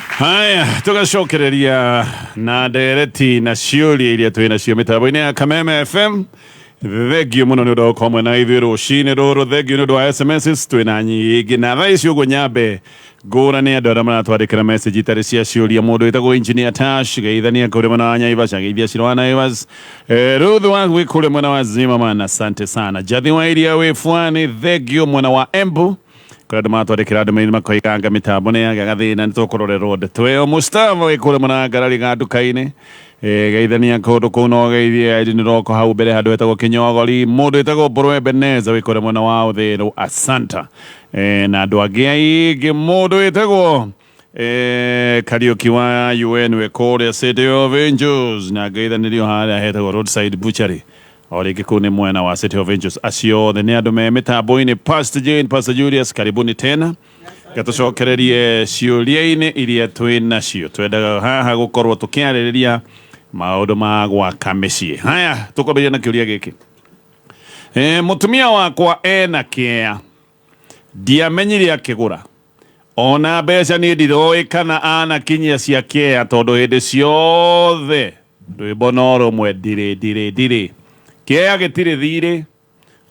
Haya, tugacokereria na ndereti na ciũria iria twĩ nacio mĩtambo-inĩ ya Kameme FM. Thengio mũno nĩ ũndũ wa gũkorwo na ithuĩ rũcinĩ rũrũ, thengio nĩ ũndũ wa SMS twĩna nyingĩ, na thaa ici ũguo nyambe ngũrani andũ arĩa maratwandĩkĩra message itarĩ cia ciũria. Mũndũ wĩtagwo Engineer Tash geithania kũrĩ mwena wa Naivasha, geithia Ciro wa Naivas, Ruth wa gwĩ kũrĩ mwena wa Zimmerman, asante sana. Jathi wa iria wĩ Pwani, thengio mwena wa Embu kwa andũ matwandĩkĩra ndũmĩrĩri makoiganga mĩtambo nĩ yaga thĩna nĩ tũkũrorerwo ndetweo. Mustafa wĩ kũrĩ mwena wa Ngarari ga nduka-inĩ, geithania kũndũ kũu no geithie nĩ roko hau mbere handũ hetagwo Kĩnyogori. Mũndũ wĩtagwo Mbũrũ Ebeneza wĩ kũrĩ mwena wa ũthĩĩro, asanta. Na andũ angĩ aingĩ, mũndũ wĩtagwo Kariuki wa UN wĩ kũrĩa City of Angels, na ngeithanĩrio harĩa hetagwo Roadside Butchery o rĩngĩ kũu nĩ mwena wa City of Angels. Acio othe nĩ andũ me mĩtambo-inĩ. Pastor Jane, Pastor Julius, karibuni tena, gatũcokererie ciũria-inĩ iria twĩ nacio. Twendaga haha gũkorwo tũkĩarĩrĩria maũndũ ma gwaka mĩciĩ. Haya, tũkwambĩrĩria na kĩũria gĩkĩ. Mũtumia wakwa ena kĩea, ndiamenyire akĩgũra, ona mbeca nĩ ndiroĩ kana anakinyia cia kĩea, tondũ hĩndĩ ciothe rwĩmbo no rũmwe ndirĩ kĩea gĩtirĩ thirĩ,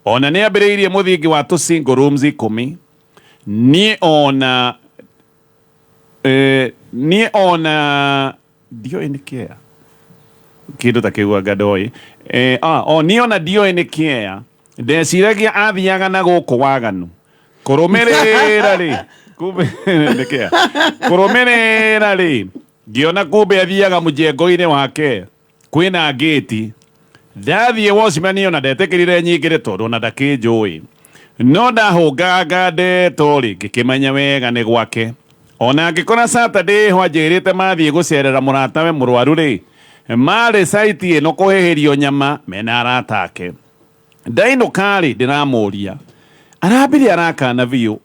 ona nĩ ambĩrĩirie mũthingi wa tũ single rooms 10. Niĩ ona ndioĩ nĩ kĩea kĩndũ ta kĩu anga ndoĩ. Niĩ ona ndioĩ nĩ kĩea, ndeciragia athiaga na gũkũ waganu kũrũmĩrĩra rĩ, kumbe nĩ kĩea kũrũmĩrĩra rĩ, ngĩona kumbe athiaga mũjengo-inĩ wake kwĩna ngĩti. Ndathiĩ Washman ona ndetĩkĩrire nyingĩre tondũ ona ndakĩnjũĩ, no ndahũnganga ndeto rĩ ngĩkĩmenya wega nĩ gwake. Ona ngĩkora Saturday ho anjĩrĩte mathiĩ gũcerera mũratawe mũrwaru rĩ, marĩ site ĩno kũhĩhĩrio nyama mena arata ake. Ndainũka rĩ ndĩramũria, arambire arakana biũ,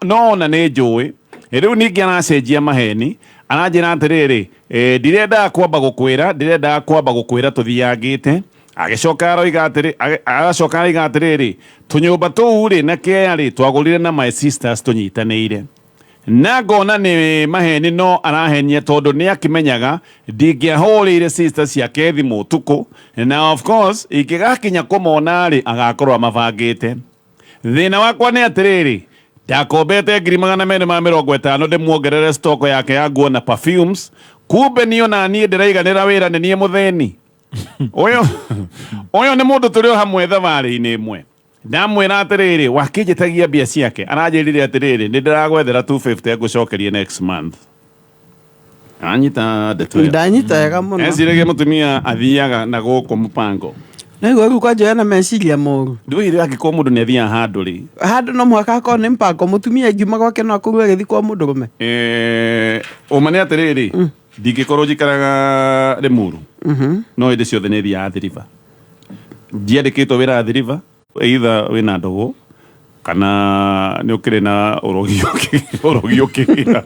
no ona nĩ njũĩ. Rĩu ningĩ aracenjia maheni, aranjĩra atĩrĩrĩ, ndirendaga kwamba gũkwĩra tũthiangĩte. Agacoka aroiga atĩrĩrĩ, tũnyũmba tũu rĩ na kĩea rĩ twagũrire na my sisters tũnyitanĩire. Na ngona nĩ maheni, no arahenia tondũ nĩ akĩmenyaga ndingĩahũrĩire sisters ciake thimũ ũtukũ, na of course ingĩgakinya kũmona rĩ agakorwo amabangĩte. Thĩna wakwa nĩ atĩrĩrĩ, ndakombete 250 ndĩmuongerere stock yake ya nguo na perfumes, kumbe niĩ na niĩ ndĩraiganĩra wĩra nĩ niĩ mũthĩni. Ũyũ nĩ mũndũ tũrĩ o hamwe thabarĩ-inĩ ĩmwe. Ndamwĩra atĩrĩrĩ, wakĩnjĩtagia mbia ciake, aranjĩrire atĩrĩrĩ, nĩ ndĩragwethera 250 ngũcokerie next month. Anyita ndeto ĩyo. Ndanyita wega mũno. Eciragia mũtumia athiaga na gũkũ mũpango. Naigua rĩu kwanjĩra na meciria moru. Ndũire angĩkorwo mũndũ nĩ athiaga handũ rĩ, handũ no mũhaka akorwo nĩ mpango, mũtumia ngiuma gwake no akorwo agĩthiĩ kwa mũndũrũme. Ũma nĩ atĩrĩrĩ, ndingĩkorwo njikaraga Limuru, no hĩndĩ ciothe nĩ thiaga Athi River. Ndiandĩkĩtwo wĩra Athi River, either wĩna ndũgũ kana nĩ ũkĩrĩ na ũrogi ũkĩgĩa.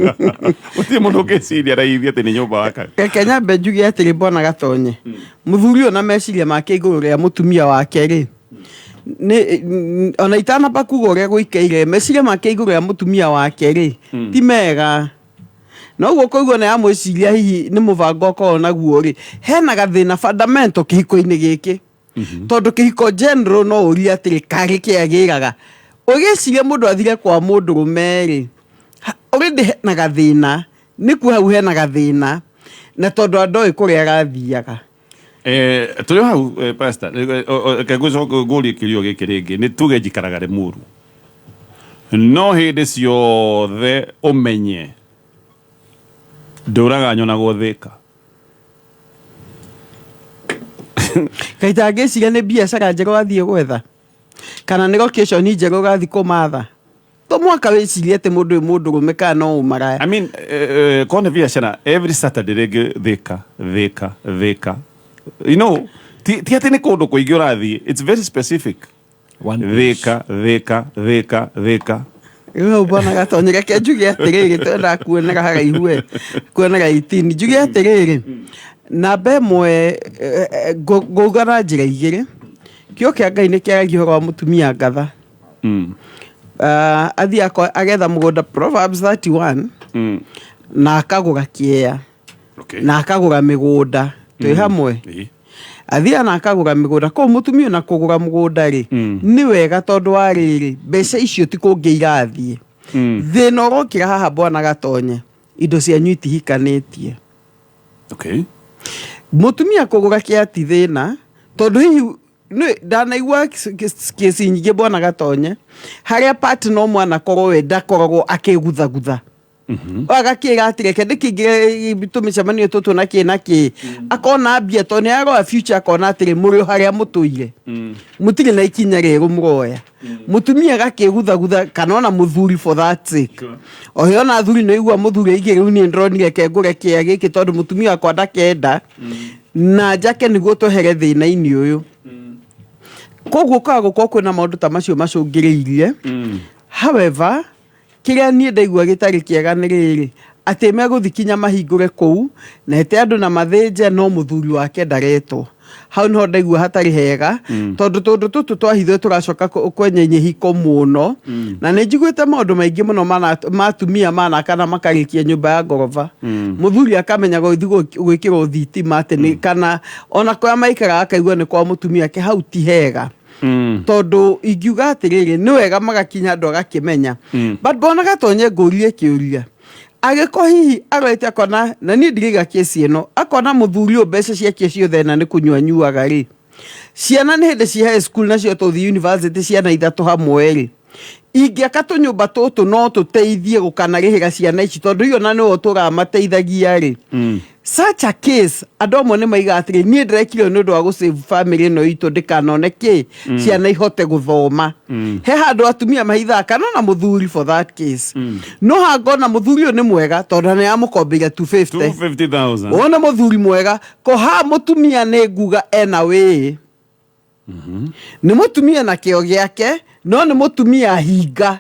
Gũtirĩ mũndũ ũngĩciria raithia atĩ nĩ nyũmba waka. Reke nyambe njuge atĩrĩ Mbona Gatonye, mũthuri ũyũ na meciria make igũrũ rĩa mũtumia wake rĩ, ona itanamba kuga ũrĩa gũikaire, meciria make igũrũ rĩa mũtumia wake rĩ ti mega. Noguo koiguo na amwĩciria hihi nĩ mũbango ũkorwo naguo rĩ, hena gathĩna fundamental kĩhiko-inĩ gĩkĩ. Tondũ kĩhiko general no ũria atĩrĩ karĩ kĩagĩraga, ũgĩciria mũndũ athire kwa mũndũrũme rĩ, already hena gathĩna, nĩkuo hau hena gathĩna, na tondũ andoĩ kũrĩa agathiaga. Tũrĩ hau pastor, kagũcoka ngũrie kĩũria gĩkĩ rĩngĩ, nĩ tuge njikaraga Limuru, no hĩndĩ ciothe ũmenye ndũraga nyonagwo Thĩka. Kaita ngĩciria nĩ biacara njerũ athiĩ gwetha, kana nĩ location njerũ gathiĩ kũmatha. To mwaka wĩcirie atĩ mũndũ wĩ mũndũrũme kana no ũmaraya. I mean, kone biacara every Saturday rĩngĩ Thĩka. You know, ti atĩ nĩ kũndũ kũingĩ ũrathiĩ, it's very specific. Thĩka. Rĩu Mbona Gatonye, reke njuge atĩrĩrĩ, twendaga kuonaga haraihu kuonaga 18. Njuge atĩrĩrĩ, namba ĩmwe ngũgana njĩra igĩrĩ. Kĩo kĩa Ngai nĩ kĩaragia ũhoro wa mũtumia ngatha. athi agetha mũgũnda Proverbs 31 na akagũra kĩea na akagũra mĩgũnda twĩ hamwe athia na akagũra mĩgũnda kũu mũtumia na kũgũra mũgũnda rĩ nĩ wega tondũ wa rĩrĩ mbeca icio ti kũngĩ irathiĩ thĩna ũrokĩra haha bwana Gatonye indo cianyu itihikanĩtie mũtumia kũgũra kĩea ti thĩna tondũ hihi ndanaigua kesi nyingĩ bwana Gatonye harĩa partner mwana korwo we ndakoragwo akĩguthagutha agakĩra atireke ndĩkĩingĩre tũmĩcemanio tũtũ na kĩ akona mbia tondũ nĩaroa future akona atĩrĩ mũrĩ harĩa mũtũire mũtirĩ na ikinya rĩrũ mũroya mũtumia agakĩguthagutha kana ona mũthuri for that sake ohe ona thuri no igua mũthuri aigĩ rĩu niĩ ndĩronire kengũre kĩea gĩkĩ tondũ mũtumia akwa ndakenda na njake nĩguo twehere thĩna-inĩ ũyũ koguo kagũkorwo kwĩna maũndũ ta macio macũngĩrĩirie however kĩrĩa niĩ ndaigua gĩtarĩ kĩega nĩ rĩrĩ atĩ megũthikinya mahingũre kũu na ete andũ na mathĩnje no mũthuri wake ndaretwo hau niho ndaigua hatarĩ hega tondũ tũndũ tũtũ twahithwo tũracoka kwenye nyĩhiko mũno na nĩ njiguĩte maũndũ maingĩ mũno matumia manakana makarĩkia nyũmba ya ngoroba mũthuri akamenya gũthiĩ gwĩkĩrwo thitima atĩ kana ona kũrĩa maikaraga akaigua nĩ kwa mũtumia ke hau ti hega tondũ ingiuga atĩrĩrĩ nĩ wega magakinya andũ agakĩmenya but bona Gatonye ngũrie kĩũria agĩko hihi arorete akona na niĩ ndirĩga kesi ĩno akona mũthuri ũyũ mbeca ciake ciothe na nĩ kũnyua nyuaga rĩ ciana nĩ hĩndĩ ci high school nacio tũthi university ciana ithatũ hamwe rĩ ingĩaka tũnyũmba tũtũ no tũteithie gũkanarĩhĩra ciana ici tondũ iyo na nĩwe tũramateithagia rĩ such a case andũ amwe nĩ maiga atĩrĩ niĩ ndĩrekire nĩ ũndũ wa gũsave family ĩno itũ ndĩkanone kĩ ciana ihote gũthoma he handũ atumia mahithaga kana na mũthuri for that case no hangona mũthuri ũyũ nĩ mwega tondũ nĩ amũkombeire 250,000 ona mũthuri mwega ko ha mũtumia nĩ nguga ena wĩ nĩ mũtumia na kĩo gĩake no nĩ mũtumia hinga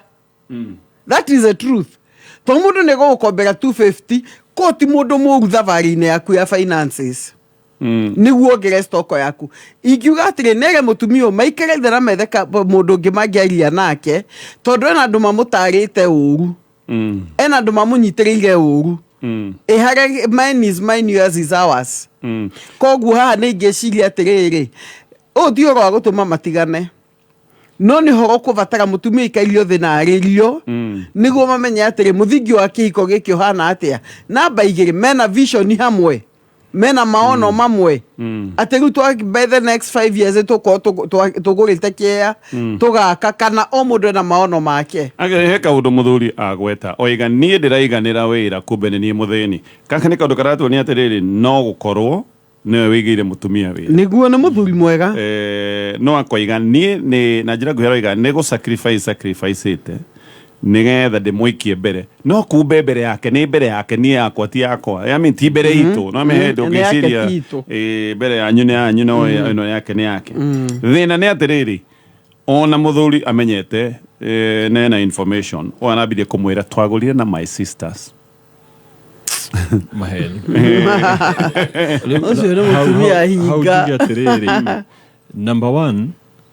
that is the truth to mũndũ nĩ gũgũkombera 250 ko ti mũndũ mũru thabarĩ-inĩ yaku ya finances nĩguo ngere stoko yaku ingiuga atĩrĩ nere mũtumia ũyũ maikare thĩ na methe mũndũ ũngĩ mangĩaria nake tondũ ena andũ mamũtarĩte ũru ena andũ mamũnyitĩrĩire ũru harĩa mine is mine, yours is ours koguo haha nĩ ingĩciria atĩrĩrĩ ũyũ ti ũhoro wa gũtũma matigane no nĩ horo kũbatara mũtumia ikairio thĩ na arĩrio nĩguo mamenye atĩrĩ mũthingi wa kĩhiko gĩkĩ ũhana atĩa namba igĩrĩ mena vision hamwe mena maono mamwe atĩ rĩu by the next 5 years tũgũrĩte kĩea tũgaka kana o mũndũ ena maono make he kaũndũ mũthuri agweta oiga niĩ ndĩraiganĩra wĩra kumbe nĩ niĩ mũthĩni kaka nĩ kaũndũ karatuonia atĩrĩrĩ no gũkorwo nĩwe wĩigĩire mũtumia wĩra nĩguo nĩ mũthuri mwega no akoiga niĩ na njĩra nguhĩ aroiga nĩ sacrifice-ĩte nĩgetha ndĩmũikie mbere no kumbe mbere yake nĩ mbere yake niĩ yakwa ti yakwa ti mbere itũ no mehe ndũngĩciria mbere yanyu nĩ yanyu no ĩno yake nĩ yake thĩna nĩ atĩrĩrĩ ona mũthuri amenyete nena information o anabirie kũmwĩra twagũrire na my sisters maheni ũcio nĩ mũtumia hinga number 1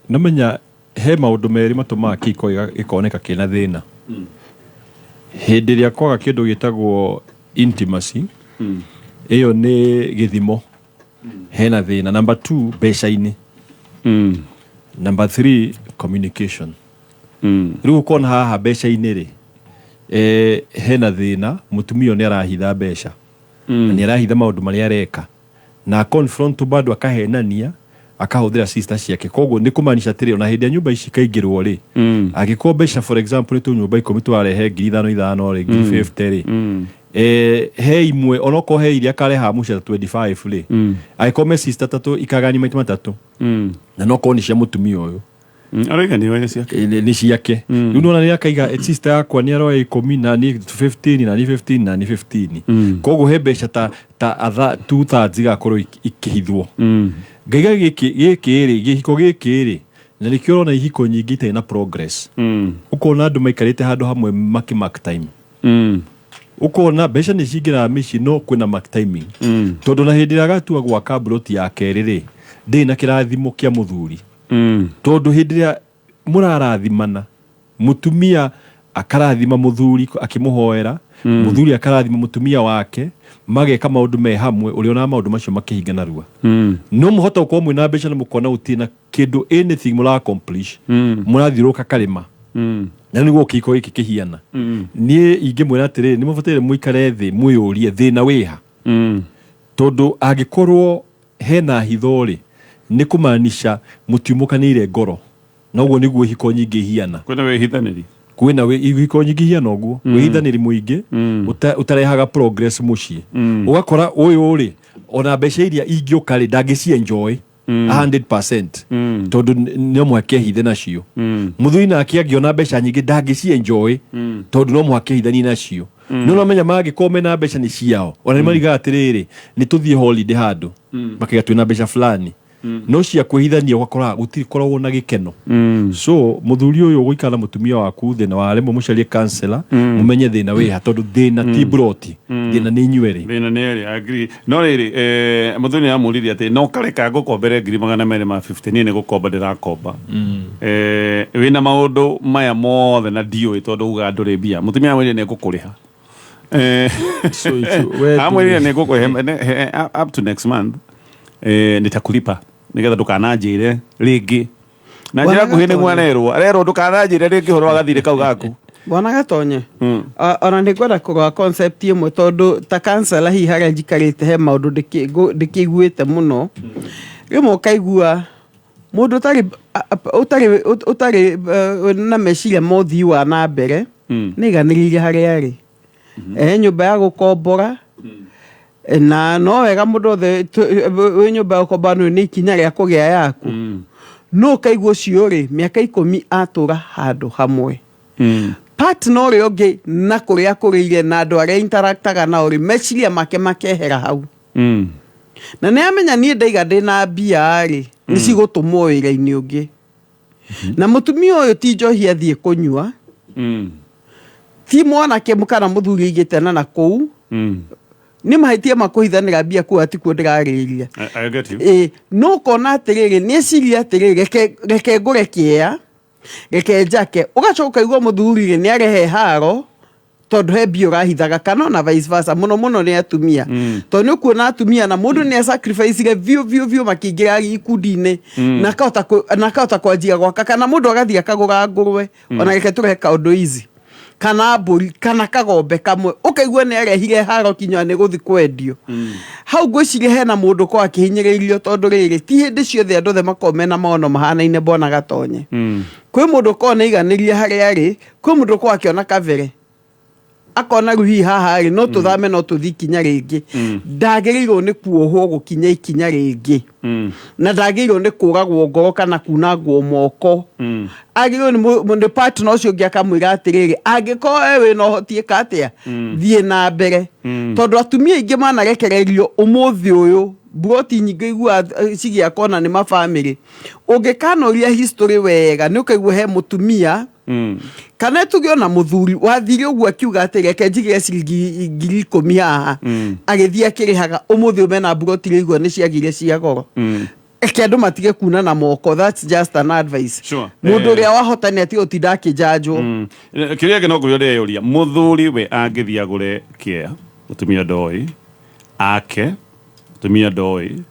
namenya he maũndũ merĩ matũmaga kĩhiko gĩkoneka kĩna thĩna hĩndĩ ĩrĩa kwaga kĩndũ gĩtagwo intimacy ĩyo nĩ gĩthimo hena thĩna number 2 mbeca-inĩ number 3 communication rĩu ũkona haha mbeca-inĩ rĩ hena thĩna mũtumia nĩ arahitha mbeca na nĩ arahitha maũndũ marĩa areka na confront bado akahenania akahũthĩra sister ciake koguo nĩ kũmaanisha atĩrĩ ona hĩndĩ ya nyũmba ici kaingĩrwo rĩ angĩkorwo mbeca for example nĩ tũnyũmba 10 twarehe 5,500 rĩ 50 rĩ he imwe onokorwo he iria akareha mũcara 25 rĩ angĩkorwo me sister tatũ ikagani maita matatũ na nokorwo nĩ cia mũtumia ũyũ aroiga nĩ ciake rĩu nona nĩ akaiga sister yakwa nĩ aroya 10 na ni 15 na ni 15 na ni 15 koguo he mbeca ta 2/3 igakorwo ikĩhithwo ngaiga gĩkĩ rĩ gĩhiko gĩkĩ rĩ na nĩkĩo ũrona ihiko nyingĩ itarĩ na progress ũkona andũ maikarĩte handũ hamwe mark time ũkona mbeca nĩ cingĩraga mĩciĩ no kwĩna mark timing tondũ na hĩndĩ ĩrĩa agatua gwaka mburoti ya kerĩ rĩ ndĩ na kĩrathimo kĩa mũthuri tondũ hĩndĩ ĩrĩa mũrarathimana mutumia akarathima muthuri akimuhoera muthuri akarathima mutumia wake mageka maundu me hamwe uliona maundu macio makihinga narua no muhota uko mwina mbeca na mukona utina kindu anything mura accomplish murathiruka kalima na niguo kiko iki kihiana nie ingimwira atiri ni mubatire muikare thi muyurie thina wiha tondu agikorwo hena hithori ni kumanisha mutiumukanire ngoro noguo niguo hiko nyingi hiana kwina wihithaniri kwina hiko nyingi hiana oguo wihithaniri muingi utarehaga progress mucii ugakora uyu ri ona mbeca iria ingioka ri ndangĩci enjoy 100% tondu no mwake hithe nacio muthuri nake angiona mbeca nyingi ndangĩci enjoy tondu no mwake hithani nacio no menya magĩkorwo na mbeca ni ciao ona nimariga atiriri ni tuthie holiday handu makigatwina mbeca fulani no cia kwihithania ugakora gutirikoragwo na gikeno so muthuri uyu guikara mutumia waku thina wa remo mucarie counselor mumenye thina wiha tondu thina ti broti thina ni nyweri thina ni eri agree no riri muthuri ni amuririe ati no kareka ngukombere 250 ni gukomba ndirakomba wina maundu maya mothe na ndioi tondu uga nduri bia mutumia amwire ni ngukuriha amwire ni ngukuriha up to next month nitakulipa nigetha ndukananjire ringi na njira kuhi ni mwanerwo arerwo ndukananjire ringi horo agathire kau gaku Bwana Gatonye ona ni gwenda kugwa concept imwe tondu ta counselor hi haria njikarite he maundu ndikiguite muno rimwe ukaigua mundu utari na meciria mothi wa na mbere niganiririe haria ari nyumba ya gukombora na no wega mundu othe we nyumba ya gukombora ni ikinya ria kugia yaku no kaigua cio ri miaka 10 atura handu hamwe partner uri ongi na kuria kuriire na andu aria interactaga na uri meciria make makehera hau na ne amenya ni ndaiga ndina mbia ri ni cigutumwo wira-ini ungi na mutumia uyu ti njohi athie kunyua ti mwanake mukana muthuri igitena na kou ni mahitia makuhithanira mbia ku atikuo ndirariria no kona atiriri ni ciria atiriri reke ngure kiea reke njake ugacoka igua muthuri ni arehe haro tondu he mbia urahithaga kana na vice versa muno ni atumia tondu ni kuona atumia na mundu ni sacrifice vio makingira ikundi-ini na kahota kwanjia gwaka kana mundu agathia kagura ngurwe ona reke turehe kaundu easy kana mburi kana kagombe kamwe ukaigua ni arehire haro kinya ni guthi kwendio hau ngwiciria hena mundu ko akihinyiririo tondu riri ti hindi ciothe andu the makomena maono mahana-ine Bwana Gatonye kwi mundu ko na iganirie haria ari kwi mundu ko akiona kavere akona ruhi haha ari no tuthame no tuthi kinya ringi ndagirirwo ni kuohwo gukinya ikinya ringi na ndagirirwo ni kuragwo ngoro kana kunangwo moko agirwo ni mundu partner ucio ngiakamwira atiriri angiko ewe no hotie katia thie na mbere tondu atumia ingi manarekererio umuthi uyu broti nyingi igua cigia kona ni mafamily ungikanoria history wega ni ukaigua he mutumia kana tugiona muthuri wathire uguo akiuga atire ke njigire ciringi 10,000 haha agithia akirihaga umuthi umena broti igua ni ciagire cia goro eke andu matige kuna na moko that's just an advice mundu ria wahotani ati utinda akijanjwo kiria ke no kuyore yuria muthuri we angithia gure kia mutumia ndoi ake mutumia ndoi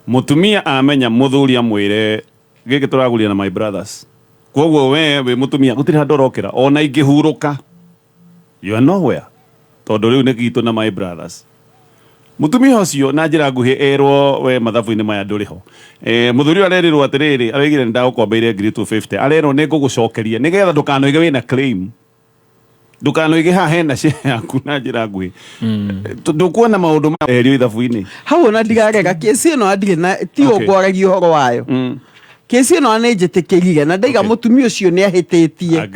mutumia amenya muthuri amwire giki turaguria na my brothers kwoguo we mutumia gutiri handu rokera ona ingihuruka you are nowhere tondu riu ni gitu na my brothers mutumia ucio na njira nguhi erwo we mathabu-ini maya nduriho muthuri arerirwo atiriri aregire ndagukombeire 250 arerwo ni ngugucokeria nigetha ndukanoige wina claim ndukanoige ha hena cia yaku na njira nguhi ndukuona maundu erio ithabu-ini hau ona ndigarega kesi ino andire na ti ogwaragia uhoro wayo kesi ino anenjitikirire na ndaiga mutumia ucio ni ahititie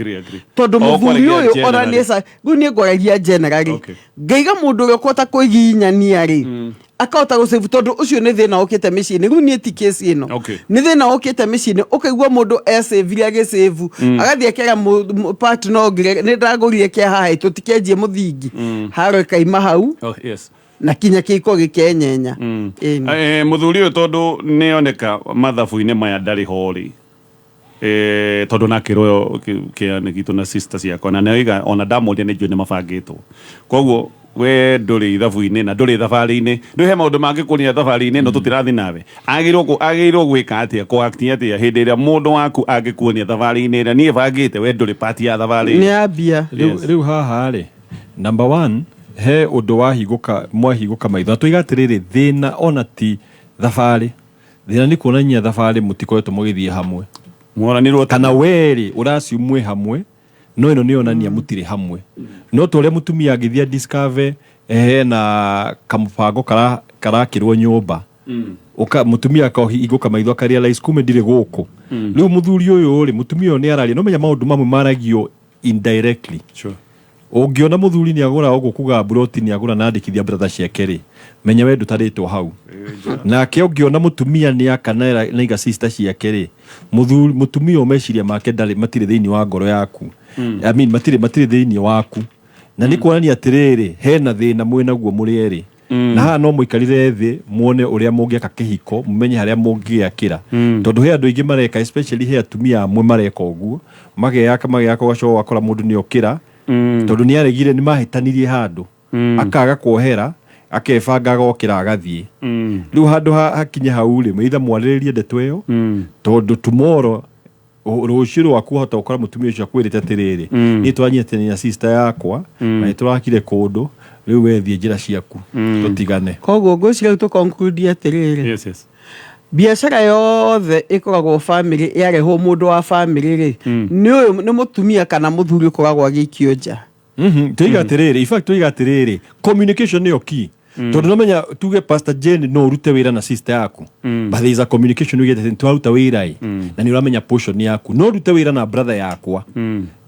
tondu muthuri uyu ona nesa guni ngwaragia generally ngaiga mundu uria kwata kuiginyania ri akahota gusevu tondu ucio ni thina ukite micini riu ni ti kesi ino ni thina ukite micini ukaigua mundu esave agisevu agathie kera partner ogire ni ndagurire kia haha tutikenjie muthingi haro kaima hau na kinya kiko gikenyenya muthuri uyu tondu nioneka mathabu-ini maya ndari hori tondu nakirwo kiani gitu na sister ciakwa na naiga ona ndamuria nĩ njũĩ nĩ mabangĩtwo koguo we ndũrĩ ithabu-inĩ na ndũrĩ thabarĩ-inĩ nĩ he maũndũ mangĩkũria thabarĩ-inĩ no tũtirathi nawe agĩrĩirwo gwĩka atĩa kũakti atĩa hĩndĩ ĩrĩa mũndũ waku angĩkuonia thabarĩ-inĩ ĩrĩa niĩ bangĩte we ndũrĩ pati ya thabarĩ nĩ ambia rĩu haha rĩ number 1 he ũndũ mwahingũka maitho na tũiga atĩrĩrĩ thĩna ona ti thabarĩ thĩna nĩ kuonania thabarĩ mũtikoretwo mũgĩthiĩ hamwe mworanirwo kana werĩ ũraciumwe hamwe no ĩno nĩ onania mũtirĩ hamwe no ta ũrĩa mũtumia angĩthiĩ discover na kamũbango karakĩrwo nyũmba mũtumia akahingũka maitho akarealize kume ndirĩ gũkũ rĩu mũthuri ũyũ rĩ mũtumia ũyũ nĩ araria no menya maũndũ mamwe maragio indirectly ũngĩona mũthuri nĩ agũra ũguo kuga broti nĩ agũra na andĩkithia brother ciake rĩ menya we ndũtarĩtwo hau nake ũngĩona mũtumia nĩ akana na iga sister ciake rĩ mũtumia ũyũ meciria make matirĩ thĩinĩ wa ngoro yaku I mean matirĩ thĩinĩ waku na nĩ kuonania atĩrĩrĩ hena thĩna mwĩnaguo mũrĩ erĩ na haha no mũikarire thĩ muone ũrĩa mũngĩaka kĩhiko mũmenye harĩa mũngĩakĩra tondũ he andũ aingĩ mareka especially he atumia amwe mareka ũguo magĩaka ũgacoka wakora mũndũ nĩ okĩra tondũ nĩ aregire nĩ mahĩtanirie handũ akaga kuohera akebanga agokĩra agathiĩ rĩu handũ hakinye hau rĩ meitha mwarĩrĩrie ndeto ĩyo tondũ tomorrow rũciũ rwaku hota gũkora mũtumia ũcio akwĩrĩte atĩrĩrĩ nĩ twanyitania na sister yakwa na nĩ tũrakire kũndũ rĩu wethiĩ njĩra ciaku tũtigane koguo ngwĩciria rĩu tũkonclude atĩrĩrĩ biacara yothe ĩkoragwo family yarehwo mũndũ wa family rĩ nĩ mũtumia kana mũthuri ũkoragwo agĩikio nja tũiga atĩrĩrĩ in fact tũiga atĩrĩrĩ communication nĩyo key tondũ no menya tuge Pastor Jane no urute wĩra na sister yaku but there is a communication you get twaruta wĩra na nĩ ũramenya portion yaku no urute wĩra na brother yakwa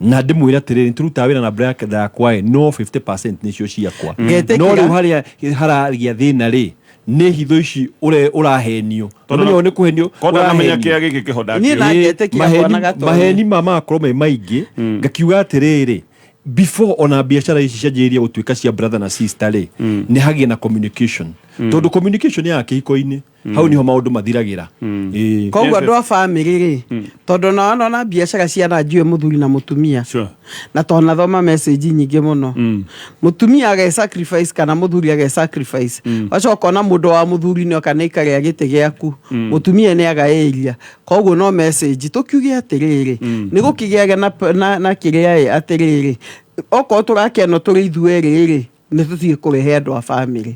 na ndĩmwĩra atĩrĩrĩ tũruta wĩra na brother yakwa no 50% nĩcio ciakwa no rĩu harĩa haragĩa thĩna rĩ nĩ hitho ici ũrahenio tondũ nĩ kũhenio ũramenya kĩa gĩkĩ kĩhoda maheni mamakorwo me maingĩ ngakiuga atĩrĩrĩ before ona biacara ici cianjĩrĩria gũtuĩka cia brother na sister rĩ nĩ hagie na communication tondũ communication ya kĩhiko-inĩ hau niho maũndũ mathiragĩra koguo andũ a family rĩ tondũ na biacara ciana njue mũthuri na mũtumia na tona thoma message nyingĩ mũno mũtumia age sacrifice kana mũthuri age sacrifice wacoka na mũndũ wa mũthuri nĩ oka nĩ ikarĩa gĩtĩ gĩaku mũtumia nĩ agaĩria koguo no message tũkiuge atĩrĩrĩ nĩ gũkĩgĩage na kĩrĩa atĩrĩrĩ okorwo tũrakĩano tũrĩ ithuerĩ rĩ nĩ tũtige kũrehe andũ a family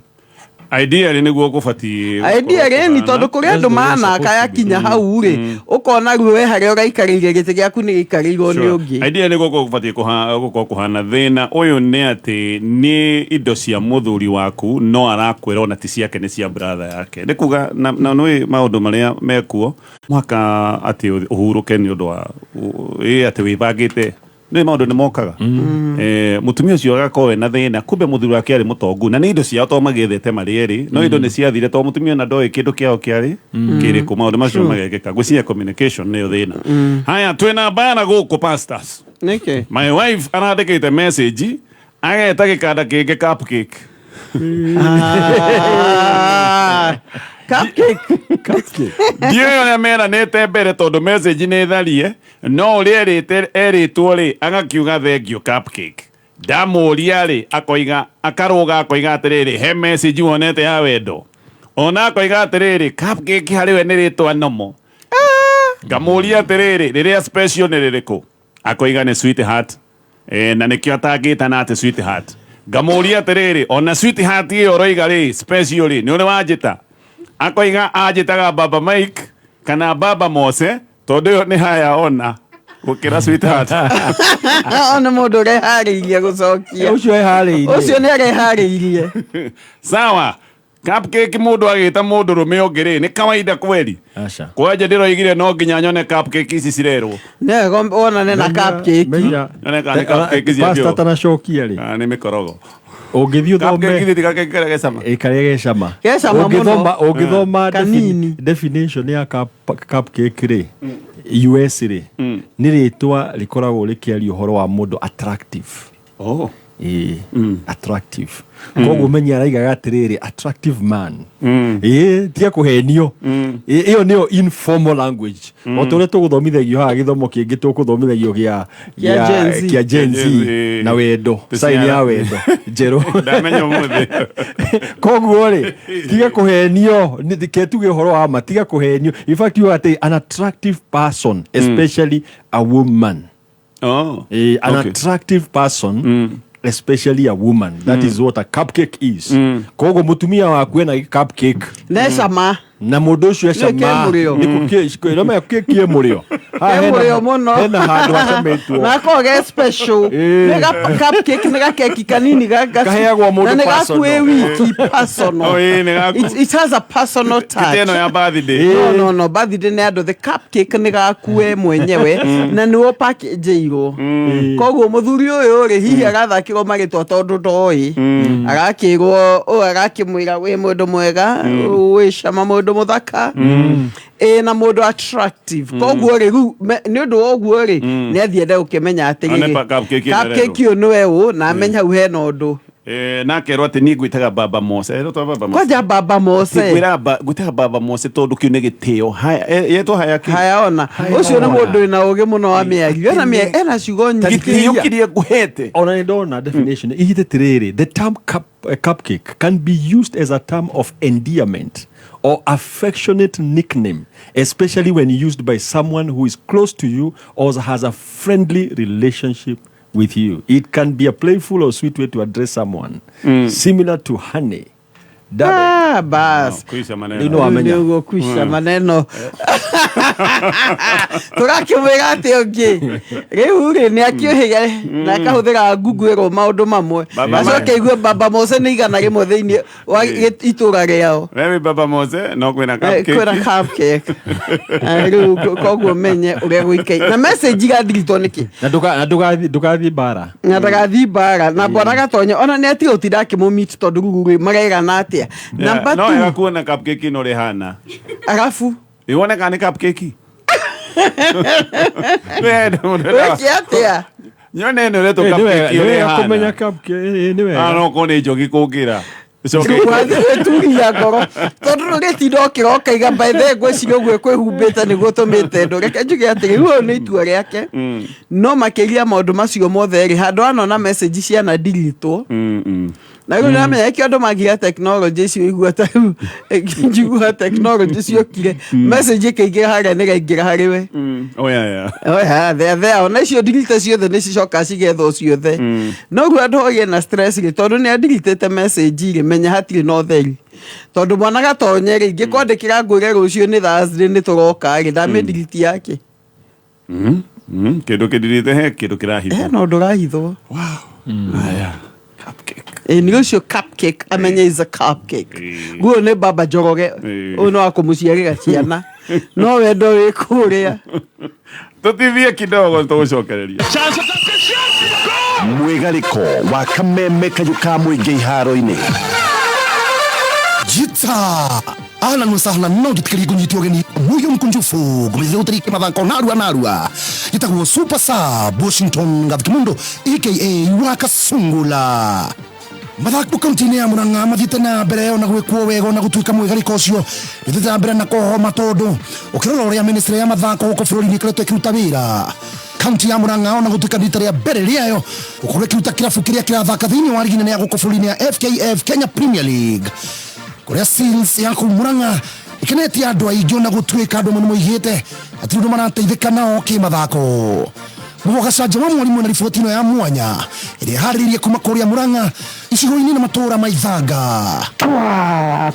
ideally nĩguo gũbatiĩ ideally ni tondũ kũrĩ andũ manaka yakinya hau rĩ ũkona ruo we harĩa ũraikarĩire gĩtĩ gĩaku nĩ gĩikarĩirwo nĩ ũngĩ ideally nĩguo gũbatiĩ gũkorwo kũhana thĩna ũyũ nĩ atĩ nĩ indo cia mũthuri waku no arakwĩra ona ti ciake nĩ cia brother yake nĩ kuga na nĩ maũndũ marĩa mekuo mwaka atĩ ũhurũke nĩ ũndũ wa atĩ wĩbangĩte nĩ maũndũ nĩ mokaga mũtumia ũcio agakorwo na thĩna kumbe mũthuri wake arĩ mũtongu na nĩ indo ciao to magethete marĩ erĩ no indo nĩ ciathire to mũtumia na ndoĩ kĩndũ kĩao kĩarĩ kĩrĩkũ maũndũ macio magekĩka gwĩciria communication nĩyo thĩna haya twĩna mbara gũkũ pastors my wife arandĩkĩte message ageta gĩkanda kĩngĩ cupcake ndiyo ya mera nete mbere tondu message nĩ tharie no ũrĩa erĩtwo rĩ agakiuga thengio cupcake ndamũria rĩ akarũga akoiga atĩrĩrĩ he message wonete ya wendo ona akoiga atĩrĩrĩ cupcake harĩ we nĩ rĩtwa nomo ngamũria atĩrĩrĩ rĩrĩa special nĩ rĩrĩkũ akoiga nĩ sweetheart na nĩkĩo atangĩta na atĩ sweetheart ngamũria atĩrĩrĩ ona sweetheart ĩyo ũroiga rĩ special rĩ nĩ ũrĩ wanjĩta akoiga anjĩtaga baba Mike kana baba Mose tondu yo nĩ haya ona gũkĩra sweetheart ona mũndũ ũreharĩirie gũcokia ũcio nĩ areharĩirie sawa cupcake mũndũ agĩta mũndũ rũme ũngĩ rĩ nĩ kawaida kweli kwanja ndĩroigire no nginya nyone cupcake ici cirerwo wonane na cupcake pastor tanacokia rĩ nĩ mĩkorogo ũngĩthiĩ ũthome ũngĩthoma definition ya cupcake rĩ US rĩ nĩ rĩtwa rĩkoragwo rĩkĩaria ũhoro wa mũndũ attractive attractive koguo menya araigaga atiriri attractive man tiga kuhenio iyo nio informal language otore tuguthomithagio haha githomo kingi tuguthomithagio gia Gen Z na wendo sign ya wendo jero ndamenya umuthi koguo ri tiga kuhenio ketuge horo wa matiga kuhenio in fact you are an attractive person especially a woman an attractive person especially a woman. That is what a cupcake is. Kogo mutumia waku ena cupcake. Nesama. Na mudoshi ya shama. Noma keki murio. Murio mono. Hena hadu asemetu. Na koge special. Nega cupcake nega keki kanini gaga. Kahegwa mudo personal. Nega wiki personal. It has a personal touch. Kiteno ya birthday. No birthday ne ado the cupcake nega kuwe mwenyewe na niwo package iro. Kogo muthuri uyu ri hihi agathakirwo magitwa tondu ndoi. Agakirwo agakimwira we mundu mwega we shama mundu muthaka na mundu attractive koguo ri ni undu woguo ri ni athiende ukimenya atiri cupcake yo niwe u na amenya u hena undu nakerwo ati ni gwitaga Baba Mose kwaja Baba Mose gwitaga Baba Mose tondu kiu ni gitio yeto haya ona ucio ni mundu ina ugi muno wa miario na ena ciugo nyingĩ kirie nguhete ona ni ndona definition ihite tiriri the term cupcake can be used as a term of endearment or affectionate nickname, especially when used by someone who is close to you or has a friendly relationship with you. It can be a playful or sweet way to address someone, similar to honey. Bas. Kuisha maneno. Ndio amenya. Kuisha maneno. Turakimwira ati ongi. Riu ri ni akiohiga na kahuthira Google ro maundu mamwe. Acoke igwe Baba Mose ni igana rimwe thiini wa itura riao. Wewe Baba Mose no kwina cupcake. Kwina cupcake. Riu koguo menye uria guikai. Na message gathirito niki. Na ndugathi bara. Na ndagathi bara na bwana gatonye ona ni ati utinda kimumit tondu Google magaiga na ati. Number 2 no yakuona cupcake no rehana arafu ione kana cupcake weki atia nyone no leto cupcake rehana kumenya cupcake ni wega no kone jogi kugira turia ngoro tondu gitindo kiroka iga by the gwecirio gwe kwihumbite niguo tumite ndu reke njuge ati riu ni itua riake no makiria maundu macio mothe ri handu anona message cia na delete na riu namenya iki andu magia technology cio igua ta njigua technology cio kire message kiingira haria ni gaingira hariwe there ona cio delete ciothe ni cicoka cigetho ciothe no ru andu hoye na stress ri tondu ni delete message ri menya hatiri no theri tondu mwana gatonye ri ngikwandikira ngwire rucio ni Thursday ni turoka ri ndame delete yake kindu kidirite he kindu kirahithwo no ndurahithwo haya cupcake ni ucio cupcake amenye is a cupcake guo ni Baba Njoroge uno akumuciarira ciana no wendo wi kuria tutithie kidogo tugucokereria mwigariko wa kameme kayuka mwingi iharo-ini jita ahlan wasahlan no gitkari kunyiti ogeni muyo mkunjufu gumeze utariki mathako narua gitagwo super sub Washington Gatkimundo aka Wakasungula mathako kaunti-ini ya Murang'a mathite na mbere ona gwikwo wega na gutuika mwigariko ucio nithite mbere na kohoma tondu ukirora uria ministry ya mathako guko bururi-ini ikoretwo ikiruta wira kaunti ya Murang'a ona gutuika rita ria mbere riayo gukorwo ikiruta kirabu kiria kirathaka thiini wa ligi nene ya guko bururi-ini ya FKF Kenya Premier League kuria Seals ya Murang'a ikeneti andu aingĩ ona gutuika andu muno moigite ati ndu marateithika nao kimathako Mugacanja wa mwarimu na riboti ino ya mwanya iria hariririe kuma kuria Murang'a icigo-ini na matura maithanga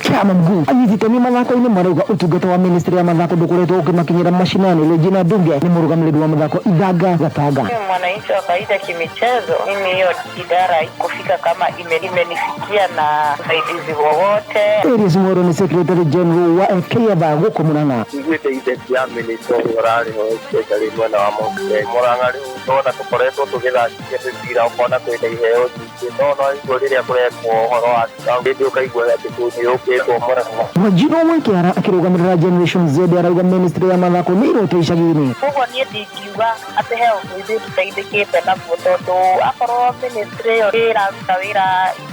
Chama mguu anyititemi mathako-ini marauga utungata wa ministry ya mathako ndukoretwo ukimakinyira mashinani Regina Ndunge ni murugamiriru wa mathako Ithanga Gatanga. Mwananchi wa kawaida kimichezo, mimi hiyo idara ikufika kama imenifikia na usaidizi wowote. Eris Moro ni secretary general wa FKF guko Murang'a. Ngwite identi ya ministry orari ho especially mwana wa Murang'a riu ndona tukoretwo tugithakia mipira ukona kwenda iheo nyingi no iguri rĩrĩa kũrekwo ũhoro wa hĩndĩ ũkaigua atĩ nĩũkĩtwo Mũrang'a. Wajiro Mwakiara akĩrũgamĩrĩra Generation Z arauga ministry ya mathako nĩ irote icagi-inĩ. Koguo niĩ ndingiuga atĩ he ũndũ ithuĩ tũteithĩkĩte naguo tondũ akorwo ministry ĩyo ĩraruta wĩra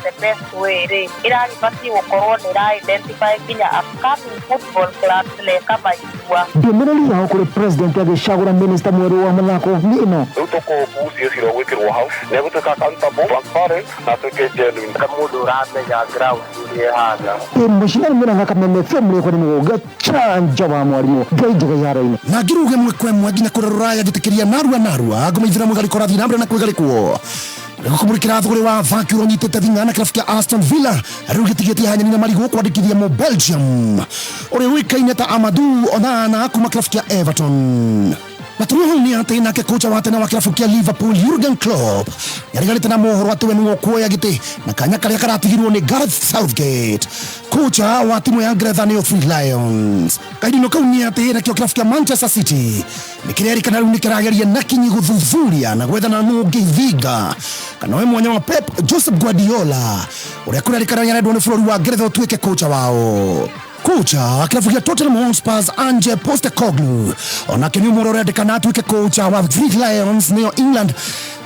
the best way rĩ ĩragĩbatiĩ gũkorwo nĩ ĩra-identify nginya upcoming football clubs kama Igua. Ndũmĩrĩri yao kũrĩ president agĩcagũra minister mwerũ wa mathako nĩ ĩno. Rĩu tũkũbucia ũcio gwĩkĩrwo hau nĩegũtuĩka accountable transparent na tuĩke genuine ta mũndũ ũramenya ground ũrĩa ĩhana. Mũcinani Mũrang'a Kameme family kwa mũgonga chanja wa mwarimũ Ngai njega yaro-inĩ. na ngiruge mwekwemwe nginya kũrĩa rũraya gĩtĩkĩria narua ngoma ithira mũgariko rathi na mbere na kwĩgarĩkwo rĩgo kũmũrĩkĩra thũgũrĩ wa vakio ũronyitĩte thing'a na kĩrabu kĩa Aston Villa rĩu gĩtigĩtie hanyani na marigũ kwandĩkithia mũ Belgium ũrĩa ũĩkaine ta Amadou Onana kuma kĩrabu kĩa Everton. Na turuhu ni atĩ nake kocha wa tene wa kĩrabu kĩa Liverpool Jurgen Klopp nĩariganĩte na mohoro atĩ we nĩwe kuoya gĩtĩ na kanya karĩa karatigirwo nĩ Gareth Southgate kocha wa timu ya Ngeretha nĩyo Three Lions. Kaindino kau nĩ atĩ nakĩo kĩrabu kĩa Manchester City nĩkĩrerĩkana rĩu nĩkĩrageria na kinyi gũthuthuria na gwethana nũ ũngĩthinga kana we mwanya wa Pep Joseph Guardiola ũrĩa kũrerĩkana nĩarendwo nĩ bũrũri wa Ngeretha ũtuĩke kocha wao. Kocha wa kĩrabu kĩa Tottenham Hotspur Ange Postecoglou onake nĩ ũmwe ũrendekana atuĩke kocha wa Three Lions nĩyo England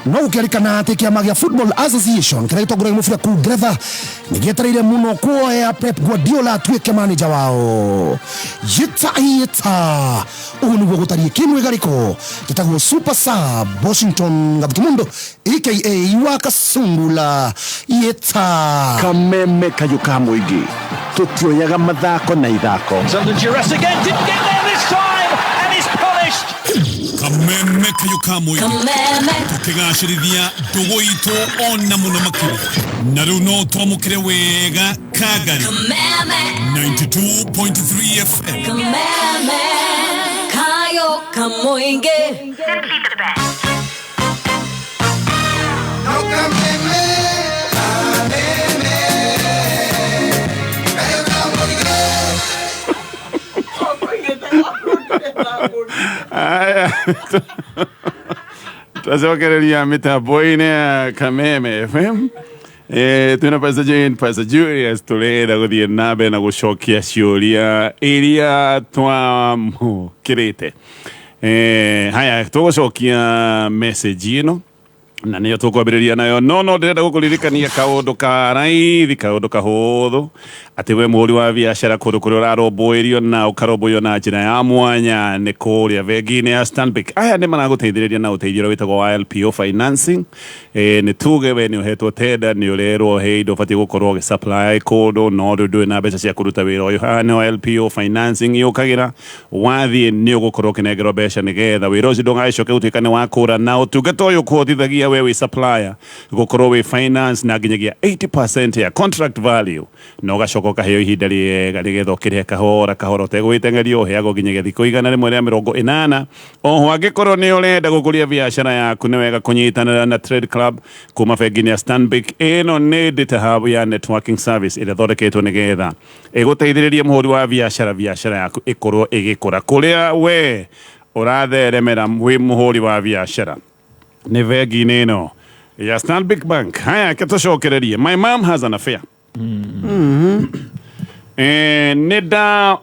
no gũkĩrĩkana atĩ kĩama gĩa Football Association kĩrĩa gĩtongoragia mũbira kũu Ngeretha nĩgĩetereire mũno kuoya Pep Guardiola atuĩke manager wao. Yeta ũguo nĩguo gũtariĩ kĩmwĩgarĩko gĩtagwo Super Sub Washington Gathukimundo aka wa Kasungula. Yeta Kameme kayũ ka mũingĩ tũtioyaga mathako na ithako. Kameme kayo kamwe tukigacirithia ndugu itu ona muno makiri na riu no twamukire wega Kagari 92.3 FM. Kameme kayo kamoinge Twacokereria mitambo-inĩ ya Kameme FM twina Pastor Julius tũrenda gũthiĩ na mbere na gũcokia ciũria iria twamũkĩrĩte. Haya tũgũcokia message ĩno na nĩyo tũkwambĩrĩria nayo no ndĩrenda gũkũririkania kaũndũ karaithi kaũndũ kahũthũ atĩ we mũhũri wa biacara kũndũ kũrĩa ũrarũmbũirio na ũkarũmbũirio na njĩra ya mwanya nĩ kũrĩa bengi-inĩ ya Stanbic. Aya nĩ maragũteithĩrĩria na ũteithio ũrĩa wĩtagwo wa LPO financing. Nĩ tuge we nĩ ũhetwo tenda nĩ ũrerwo he indo ũbatiĩ gũkorwo ũgĩsupply kũndũ no ndũĩ na mbeca cia kũruta wĩra ũyũ. Haha nĩho LPO financing yũkagĩra wathiĩ nĩ ũgũkorwo ũkĩnengerwo mbeca nĩgetha wĩra ũcio ndũgagĩcoke gũtuĩka nĩ wakũra na ũtungata ũyũ kũhotithagia we wĩ supplier gũkorwo wĩ finance na nginyagia 80% ya contract value na ũgacoka ũkaheo ihinda rĩega nĩgetha ũkĩrĩhe kahora ũtegwĩteng'erio ũheagwo nginyagia thikũ igana rĩmwe rĩa 80. Oho angĩkorwo nĩ ũrenda gũkũria biacara yaku nĩ wega kũnyitanĩra na Trade Club kuma bengi-inĩ ya Stanbic. Ĩno nĩ data hub ya networking service ĩrĩa thondeketwo nĩgetha ĩgũteithĩrĩrie mũhũri wa biacara yaku ĩkorwo ĩgĩkũra kũrĩa we ũratheremera wĩ mũhũri wa biacara nĩ bengi-inĩ ĩno ya Stanbic Bank. Haya tũcokererie. My mom has an affair. Nĩnda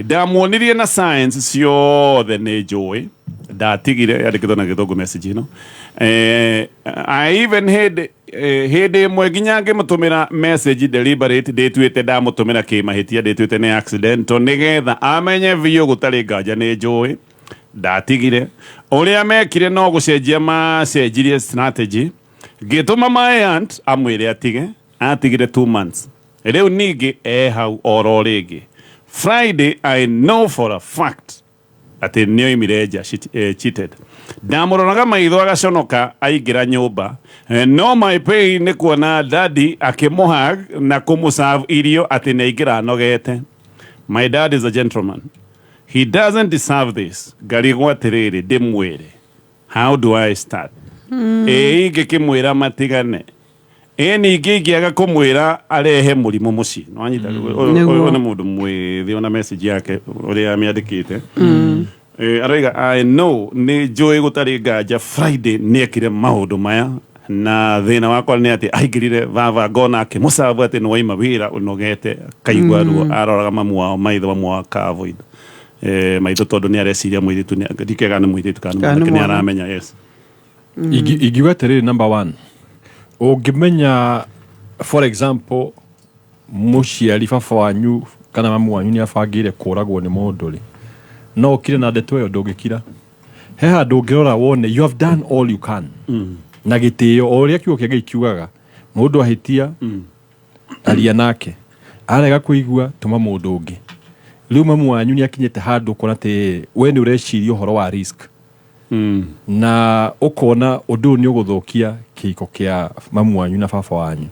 ndamuonirie na science ciothe nĩ njũĩ ndatigire yandĩkĩtwo na gĩthũngũ message ĩno. I even hĩndĩ ĩmwe nginya ngĩmũtũmĩra message deliberate ndĩtuĩte ndamũtũmĩra kĩmahĩtia ndĩtuĩte nĩ accidental nĩgetha amenye biũ gũtarĩ nganja nĩ njũĩ ndatigire. Ũrĩa mekire no gũcenjia macenjirie strategy ngĩtũma my aunt amwĩre atigire 2 months. Rĩu ningĩ hau oro rĩngĩ Friday I know for a fact atĩ nĩoimire nja cheated. Ndamũroraga maitho agaconoka aingĩra nyũmba. No my pain nĩ kuona daddy akĩmũhag na kũmũserve irio atĩ nĩaingĩra anogete. My dad is a gentleman. He doesn't deserve this. Ngarigwo atĩrĩrĩ ndĩmwĩre. How do I start? Ingĩkĩmwĩra matigane. Ningĩ ingĩaga kũmwĩra arehe mũrimũ mũciĩ. Nĩwanyita ũyũ nĩ mũndũ mwĩthĩ ona message yake ũrĩa amĩandĩkĩte. Aroiga I know nĩ njũĩ gũtarĩ nganja Friday nĩekire maũndũ maya na thina wakwa nĩ atĩ aingĩrire baba ngona ake mũcabu atĩ nĩ waima wĩra ũnogete kaigua ruo aroraga mamu wao maitho mamu wa kavoid maitho tondũ nĩ areciria mũirĩtu ndikega nĩ mũirĩtu kana nĩ aramenya yes igiuga atĩrĩrĩ number 1 ũngĩmenya for example mũciari baba wanyu kana mamu wanyu nĩ abangĩire kũragwo nĩ mũndũ rĩ no ũkire na ndeto ĩyo ndũngĩkira he handũ ũngĩrora wone you have done all you can na gĩtĩo o ũrĩa kiugo kĩngĩ kiugaga mũndũ ahĩtia aria nake arega kũigua tuma mũndũ ũngĩ rĩu mamu wanyu nĩ akinyĩte handũ ũkona atĩ we nĩ ũreciria ũhoro wa risk na ũkona ũndũ nĩ ũgũthũkia kĩhiko kĩa mamu wanyu na baba wanyu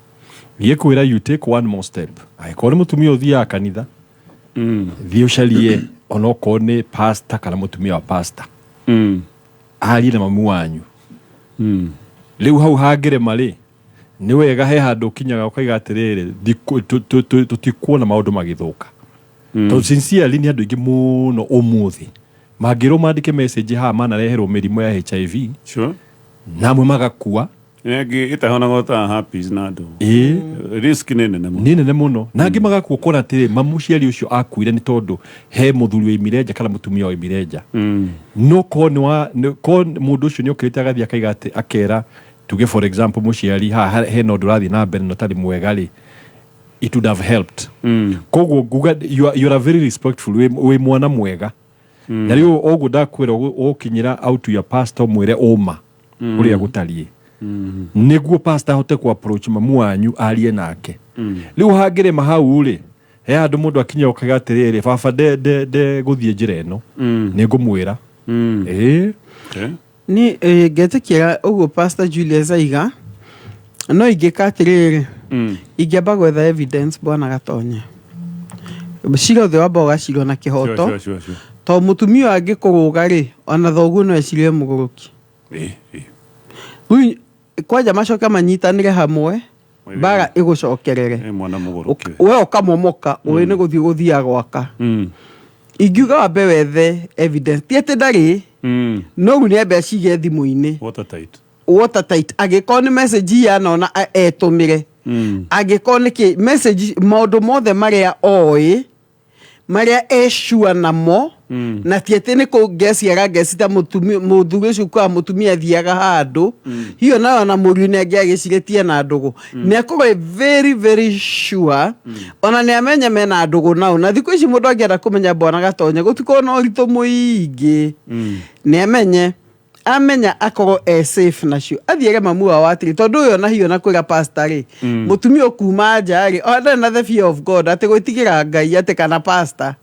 gĩkwĩra you take one more step angĩkorwo nĩ mũtumia ũthiaga kanitha thiĩ ũcarie onokorwo nĩ pastor kana mũtumia wa pastor arie na mamu wanyu rĩu hau hangĩrema rĩ nĩ wega he handũ ũkinyaga ũkaiga atĩrĩrĩ tũtikuona maũndũ magĩthũka tondũ sincerely nĩ andũ aingĩ mũno ũmũthĩ mangĩrwo mandĩke message haha manareherwo mĩrimũ ya HIV namwe magakua Ngi itahonaga ta happy na ndo. Risk nene mũno. Na angĩ magakua kona atĩrĩ mamuciari ũcio akuire nĩ tondũ he mũthuri wa imirenja kana mũtumia wa imirenja. No konwa mũndũ ũcio nĩ okĩrĩte agathii akaiga atĩ akera tuge for example mũciari ha he no ndũrathiĩ na mbere no tarĩ mwega rĩ it would have helped. Koguo nguga you are very respectful we mwana mwega. Na rĩu ũguo ndakwĩra ũkinyĩra out to your pastor mwĩre ũma ũrĩa gũtariĩ. Nĩguo pastor ahote ku approach mamu wanyu arie nake rĩu hangĩrema hau rĩ he andũ mũndũ akinya ũkaga atĩrĩrĩ baba de gũthiĩ njĩra ĩno nĩngũmwĩra ni ngetĩkĩra ũguo pastor Julius aiga no ingĩka atĩrĩrĩ ingĩamba gwetha evidence bwana Gatonya cira othe wamba ũgacirwo na kĩhoto to mũtumia angĩkũrũga rĩ ona thoguo no ecirie mũgũrũki kwaja macoka manyitanire hamwe bara igucokerere mwana mũgũrũki we ũkamomoka we nĩ gũthia gwaka ingiuga wambe wethe evidence tiete ndari no nĩ ambe acige thimũ-inĩ watertight agĩkorwo nĩ message yanona etũmĩre agĩkorwo nĩ message maũndũ mothe marĩa oĩ marĩa eshua namo na tiete nĩ kũngeciaga ngecita mũthuri ũcio kwa mũtumia thiaga handũ hiyo nayo na mũriũ nĩ angĩagĩcirĩtie na ndũgũ nĩ akorwo very very sure ona nĩ amenya mena ndũgũ nao na thikũ ici mũndũ angĩenda kũmenya bwana Gatonya gũtikorwo na ũritũ mũingĩ nĩ amenya akorwo safe nacio athiere mamu wao atĩrĩ tondũ ũyũ na hiyo na kwĩra pastor rĩ mũtumia kuma nja rĩ ona na the fear of God atĩ gwĩtigĩra Ngai atĩ kana pastor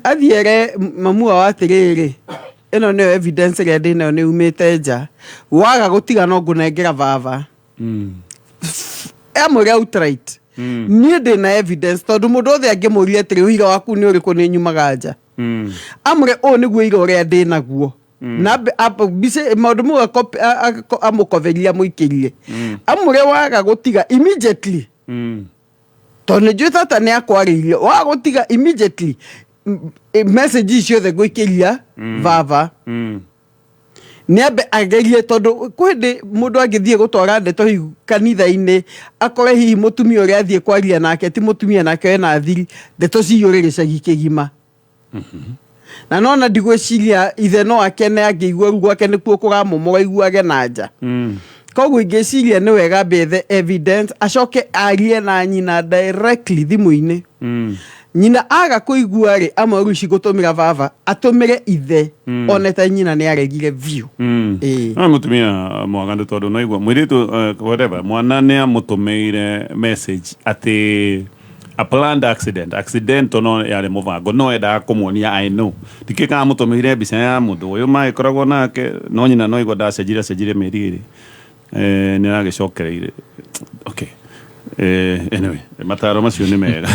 athiere mamu wao atĩrĩrĩ ĩno nĩyo evidence ĩrĩa ndĩnayo nĩ umĩte nja waga gũtiga no ngũnengera baba amũrĩa outright niĩ ndĩna evidence tondũ mũndũ othe angĩmũria atĩrĩ ũira waku nĩ ũrĩkũ nĩ nyumaga nja amũrĩa ũũ nĩguo ira ũrĩa ndĩnaguo na bice maũndũ mwe amũkoveria mũikĩrie amũrĩa waga gũtiga immediately tondũ njũĩ tata nĩ akwarĩirie waga gũtiga immediately message ciothe gwĩkĩria baba nĩ ambe agerie tondũ kwĩndĩ mũndũ angĩthiĩ gũtwara ndeto hihi kanitha-inĩ akore hihi mũtumia ũrĩa athiĩ kwaria nake ti mũtumia nake wena thiri ndeto ciyũrĩ gĩcagi kĩgima na nona ndigwĩciria ithe no akene angĩigua ruo gwake nĩkuo kũramũmũra iguage na nja koguo ingĩciria nĩ wega bethe evidence acoke arie na nyina directly thimũ-inĩ nyina aga kũigua rĩ amwe rĩu cigũtũmĩra baba atũmĩre ithe onete nyina nĩ aregire view mũtumia mwaganu tondũ no igua mũirĩtu whatever mwana nĩ amũtũmĩire message atĩ a planned accident no yale mũbango no endaga kũmuonia I know ndikĩkaga mũtũmĩire mbica ya mũndũ ũyũ magĩkoragwo nake no nyina no igua ndacenjire mĩeri ĩrĩ nĩ aragĩcokereire okay anyway mataro macio nĩ mega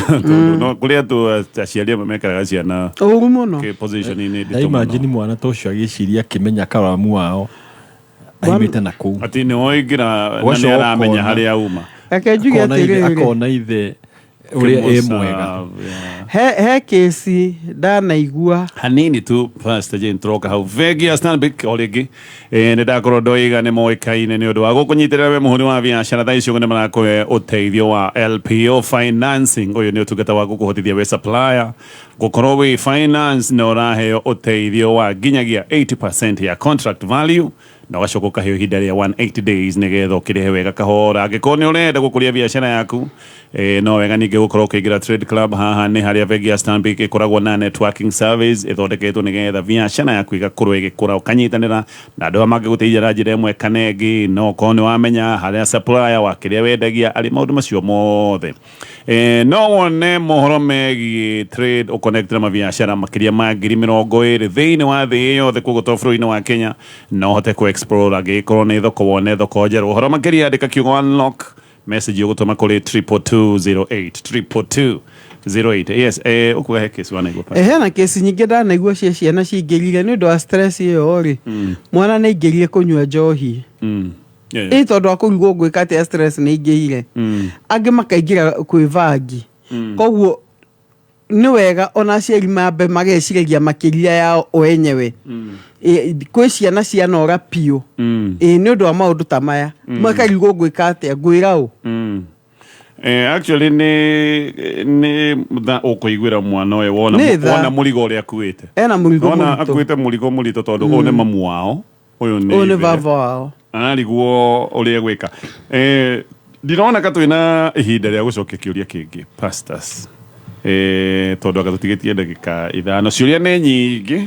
no kũrĩa tu aciari mekaraga ciana ũru mũno position-inĩ nditũ imagine mwana ta ũcio agĩciria akĩmenya karamu wao aimĩte na kũu atĩ nĩ oingĩra na nĩ aramenya harĩa uma akona ithe uria mwega he kesi ndanaigua hanini tu Pastor Jane troka hau Vegia Stanbic origi nä ndakorwo ndoiga nä moĩkaine nä å ndå wa gå kå nyitä rä ra we må hå wa biacara tha icio nä marakå å teithio wa LPO financing å yå nä å tungata wa gå kå hotithia we supplier gå korwo wä finance nä å raheo å teithio wa nginyagia 80% ya contract value na ũgacoka ũkaheo ihinda rĩa 180 days nĩgetha ũkĩrĩhe wega kahora angĩkorwo nĩ ũrenda gũkũria biacara yaku no wega ningĩ gũkorwo ũkĩingĩra trade club haha nĩ harĩa Vegia Stanbic ĩkoragwo na networking service ĩthondeketwo nĩgetha biacara yaku ĩgakorwo ĩgĩkũra ũkanyitanĩra na andũ mangĩgũteithia na njĩra ĩmwe kana ĩngĩ no ũkorwo nĩ wamenya harĩa supplier wa kĩrĩa wendagia arĩ maũndũ macio mothe no wone mohoro megiĩ trade ũconnect na mabiacara makĩria ma 20,000 thĩinĩ wa thĩ yothe kũgũtwo bũrũri-inĩ wa Kenya no hote ku explore angĩkorwo nĩ thoko wone thoko njerũ ũhoro makĩria andĩka kiugo unlock message ũgũtũma kũrĩ 22208 22208 yes ũkuga he kesi wanaigua hena kesi nyingĩ ndanaigua cia ciana cingĩrire nĩ ũndũ wa stress ĩyo rĩ mwana nĩ aingĩrire kũnyua njohi tondũ wa kũrigwo gwĩka atĩa stress nĩ aingĩrire angĩ makaingĩra kwĩ vangi koguo nĩ wega ona aciari mambe mageciragia makĩria yao o enyewe kwĩ ciana cianora piũ nĩ ũndũ wa maũndũ ta maya makarigwo gwĩka atĩa ngwĩra ũ actually ni ũkũiguĩra mwana ũyũ wona mũrigo ũrĩa akuĩte ena mũrigo wona akuĩte mũrigo mũritũ tondũ ũyũ nĩ mamu wao ũyũ nĩ baba wao arigwo ũrĩa gwĩka ndirona ka twĩna ihinda rĩa gũcokia kĩũria kĩngĩ pastors tondũ anga tũtigĩtie ndagĩka 5 ciũria nĩ nyingĩ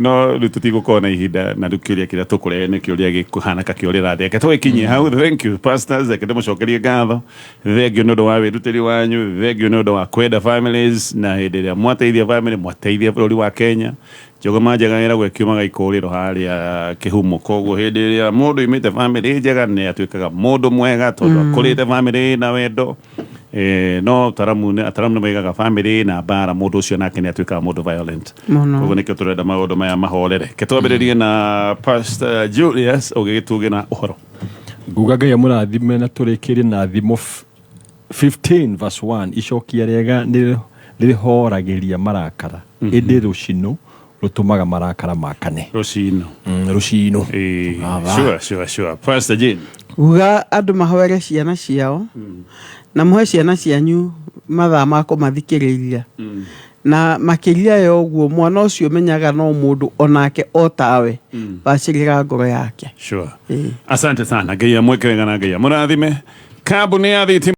no rĩu tũtigũkorwo na ihinda na rĩu kĩũria kĩrĩa tũkũrehe nĩ kĩũria gĩkũhana ka kĩũria ratheke twĩkinyie hau thank you pastors reke ndĩmũcokerie ngatho thengio nĩ ũndũ wa wĩrutĩri wanyu thengio nĩ ũndũ wa kwenda families na hĩndĩ ĩrĩa mwateithia family mwateithia bũrũri wa Kenya njogoma njega ĩra gwĩkiumaga ikũrĩro harĩa kĩhumo koguo hĩndĩ ĩrĩa mũndũ imĩte family njega nĩ atuĩkaga mũndũ mwega tondũ akũrĩte family na wendo no ataramu nĩ maigaga family na mbara mũndũ ũcio nake nĩ atuĩkaga mũndũ violent koguo nĩkĩo tũrenda maũndũ maya mahorere ke twambĩrĩrie na Pastor Julius ũgĩgĩtuge na ũhoro nguga Ngai amũrathime na tũrĩkĩrie na thimo 15 verse 1 icokia rĩega nĩrĩhoragĩria marakara ĩndĩ rũcinũ rũtũmaga marakara makane rũcinũ sure Pastor Jane uga andũ mahoere ciana ciao na muhe ciana cianyu mathaa ma kũmathikĩrĩria na makĩria ya ũguo mwana ũcio menyaga no mũndũ onake o tawe bacĩrĩra ngoro yake asante sana Ngai amweke wega na Ngai amũrathime kambuni ya thitima